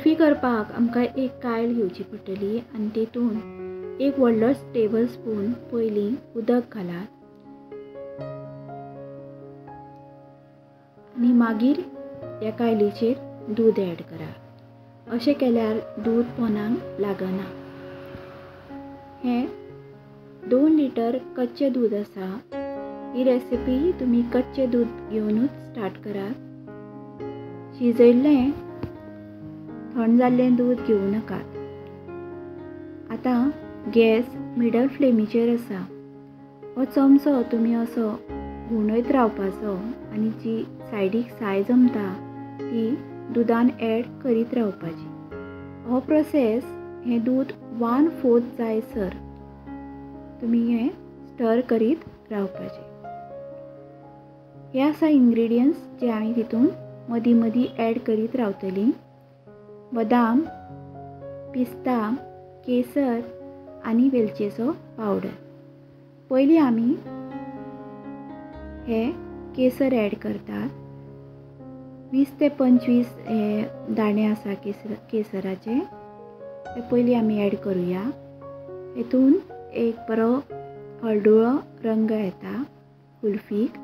कुल्फी करपाक आमकां एक कायल घेवची पडटली आनी तेतून एक व्हडलो टेबल स्पून पयलीं उदक घालात आनी मागीर ह्या कायलीचेर दूद ऍड करात। अशें केल्यार दूद पोंदाक लागना। हें 2 लिटर कच्चें दूद आसा। ही रेसिपी तुमी कच्चें दूद घेवनूच स्टार्ट करात। शिजयल्लें थंड जाल्लें दूद घेवं नाकात। आतां गॅस मिडल फ्लेमीचेर आसा। हो चमचो तुमी असो घुंवडयत रावपाचो आनी जी सायडीक साय जमता ती दुदान ऍड करीत रावपाची। हो प्रोसेस हें दूद 1/4 जायसर तुमी हें स्टर करीत रावपाचें। हे आसा इंग्रेडियंट्स जे आमी तितून मदीं मदीं ऍड करीत रावतलीं। बदाम, पिस्ता, केसर आनी वेलचेचो पावडर। पयलीं आमी हे केसर ऍड करतात। 20 ते 25 हे दाणे आसा केसराचे ते पयलीं आमी ऍड करुया। हेतून एक बरो हळडुळो रंग येता कुल्फीक।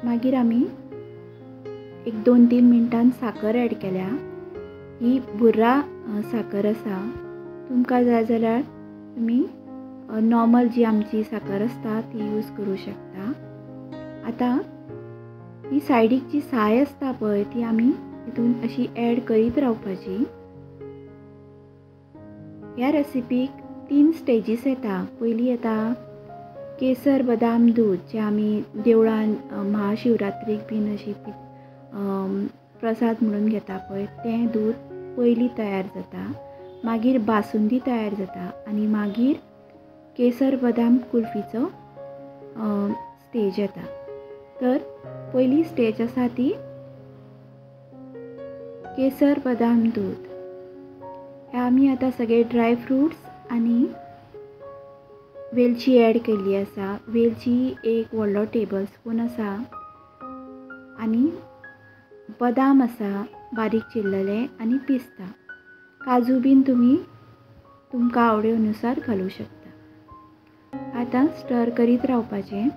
मागीर आमी एक 2-3 मिनटान साकर ऍड केल्या। ही बुर्रा साकर आसा। तुमकां जाय जाल्यार तुमी नॉर्मल जी आमची साकर आसता ती यूज करूं शकता। आतां ही सायडीक जी साय आसता पळय ती आमी हितून अशी ऍड करीत रावपाची। ह्या रेसिपीक 3 स्टेजीस येता। पयली येता केसर बदाम दूद जे आमी देवळान महाशिवरात्रीक बीन अशी प्रसाद म्हणून घेता पळय तें दूद पयलीं तयार जाता। मागीर बासुंदी तयार जाता आनी मागीर केसर बदाम कुल्फीचो स्टेज येता। तर पयली स्टेज आसा ती केसर बदाम दूद। हे आमी आतां सगळे ड्राय फ्रूट्स आनी वेलची ऍड केल्ली आसा। वेलची एक व्हडलो टेबल स्पून आसा आनी बदाम आसा बारीक चिरलेले आनी पिस्ता, काजू बीन तुमी तुमकां आवडे अनुसार घालूं शकता। आतां स्टर करीत रावपाचें।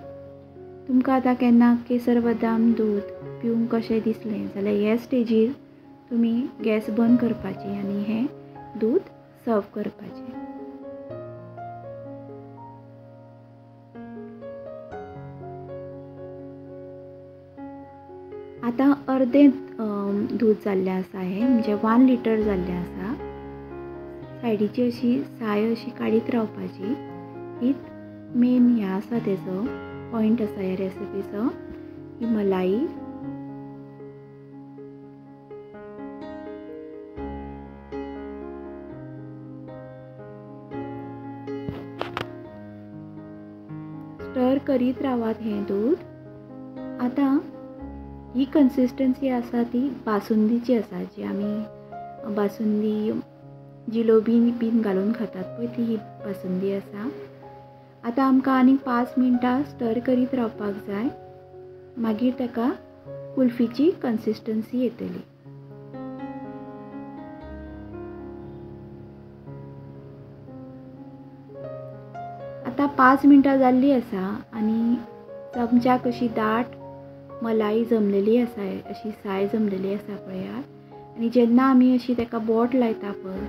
तुमकां आतां केन्ना केसर बदाम दूद पिवंक कशें दिसलें जाल्यार हे स्टेजीर तुमी गॅस बंद करपाची आनी हें दूद सर्व करपाचें। आतां अर्दें दूद जाल्लें आसा हें म्हणजे 1 लिटर जाल्लें आसा। सायडीची अशी साय अशी काडीत रावपाची। हीच मेन हें आसा तेजो पॉयंट आसा ह्या रेसिपीचो ही मलाई। स्टर करीत रावात हें दूद। आतां ही कन्सिस्टन्सी आसा ती बासुंदीची आसा जी आमी बासुंदी जिलोबी बीन घालून खातात पळय ती ही बासुंदी आसा। आतां आमकां आनीक 5 मिनटां स्टर करीत रावपाक जाय। मागीर ताका कुल्फीची कन्सिस्टन्सी येतली। आतां 5 मिनटां जाल्ली आसा आनी चमच्याक अशी दाट मलाई जमलेली आसा अशी साय जमलेली आसा पळयात। आनी जेन्ना आमी अशी ताका बोट लायता पळय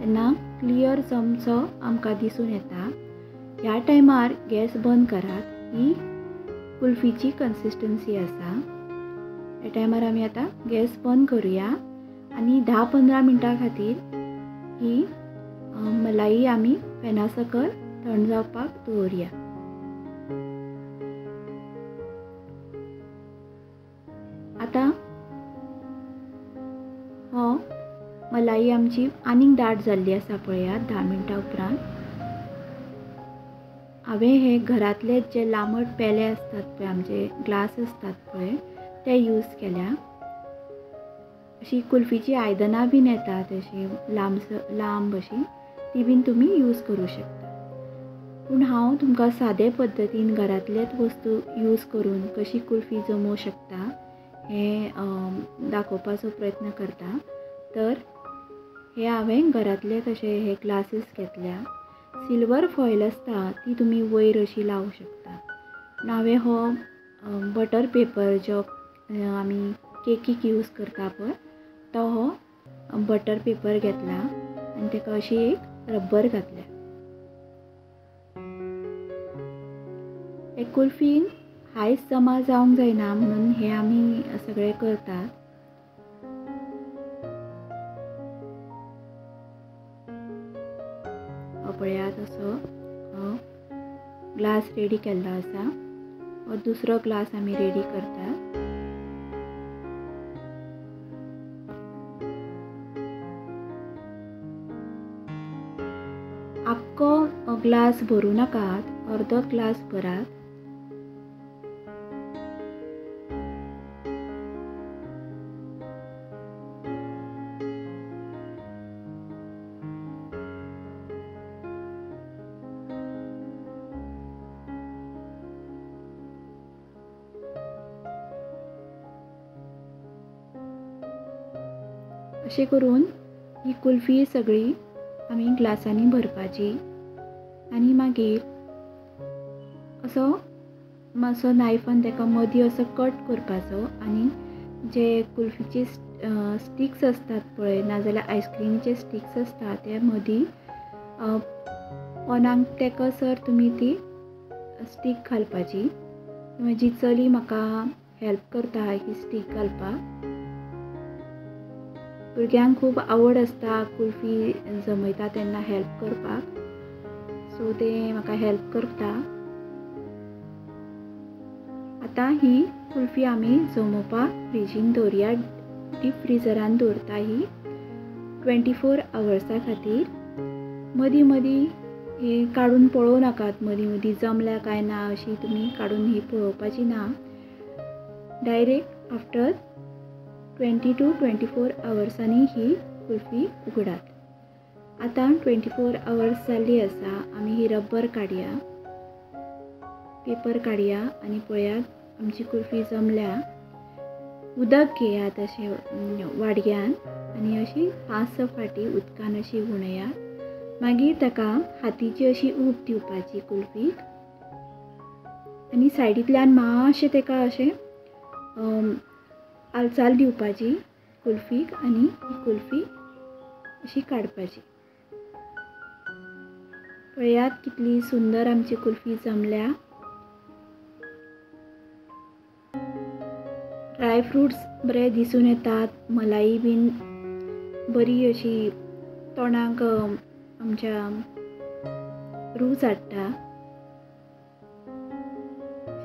तेन्ना क्लियर चमचो आमकां दिसून येता। ह्या टायमार गॅस बंद करात। ही कुल्फीची कन्सिस्टन्सी आसा। ह्या टायमार आमी आतां गॅस बंद करुया आनी 10-15 मिनटां खातीर ही मलाई आमी फॅना सकयल थंड जावपाक दवरया। आतां मलाई आमची आनीक दाट जाल्ली आसा पळयात 10 मिनटां उपरांत। हांवें हे घरांतले जे लांबट पेले आसतात पळय आमचे ग्लास आसतात पळय ते यूज केल्या। अशी कुल्फीची आयदनां बीन येतात अशी लांब अशी ती बीन तुमी यूज करूं शकता। पूण हांव तुमकां सादे पद्दतीन घरांतलेच वस्तू यूज करून कशी कुल्फी जमोवं शकता हें दाखोवपाचो प्रयत्न करता. तर हे हांवें घरांतले तशे हे ग्लासीस घेतल्या. सिल्वर फॉयल आसता ती तुमी वयर अशी लावूं शकता. हांवें हो बटर पेपर जो आमी केकीक यूज करता पळय तो हो बटर पेपर घेतला आनी ताका अशी एक रब्बर घातल्या. हे कुल्फीन हायस जमा जावंक जायना म्हणून हे आमी सगळे करतात. पळयात असो ग्लास रेडी केल्लो आसा. हो दुसरो ग्लास आमी रेडी करतात. आख्खो ग्लास भरूं नाकात, अर्दो ग्लास भरात. अशें करून ही कुल्फी सगळी आमी ग्लासांनी भरपाची आनी मागीर असो मातसो नायफान ताका मदीं असो कट करपाचो आनी जे कुल्फीचे स्टिक्स असतात पळय नाजाल्यार आयस्क्रीमचे स्टिक्स असतात ते मदीं पोनाक तेकसर तुमी ती स्टीक घालपाची. म्हजी चली म्हाका हेल्प करता ही स्टीक घालपाक. भुरग्यांक खूब आवड आसता कुल्फी जमयता तेन्ना हेल्प करपाक, सो ते म्हाका हेल्प करता. आतां ही कुल्फी आमी जमोवपाक फ्रिजीन दवरया. डीप फ्रिजरान दवरता ही 24 आवर्सा खातीर. मदीं मदीं हे काडून पळोवं नाकात, मदीं मदीं जमल्या काय ना अशी तुमी काडून ही पळोवपाची ना. डायरेक्ट आफ्टर 20 to 24 आवर्सांनी ही कुल्फी उगडात. आतां 24 आवर्स जाल्ली आसा. आमी ही रब्बर काडया, पेपर काडया आनी पळयात आमची कुल्फी जमल्या. उदक घेयात अशें वाडग्यान आनी अशी 5-6 फावटी उदकान अशी घुणयात. मागीर ताका हातीची अशी ऊब दिवपाची कुल्फीक आनी सायडींतल्यान मातशें ताका अशें हालचाल दिवपाची कुल्फीक आनी ही कुल्फी अशी काडपाची. पळयात कितली सुंदर आमची कुल्फी जमल्या. ड्राय फ्रुट्स बरे दिसून येतात, मलाई बीन बरी अशी तोंडाक आमच्या रूच हाडटा.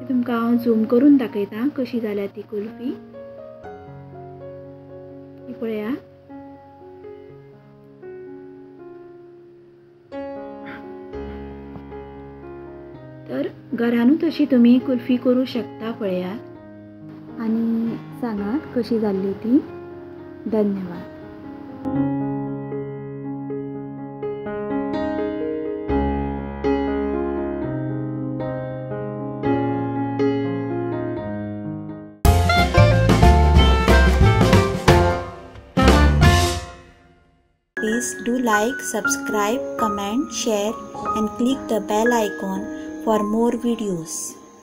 तुमकां हांव झूम करून दाखयता कशी जाल्या ती कुल्फी. पळया तर घरानूच अशी तुमी कुल्फी करूं शकता. पळयात आनी सांगात कशी जाल्ली ती. धन्यवाद. Please do like, subscribe, comment, share and click the bell icon for more videos.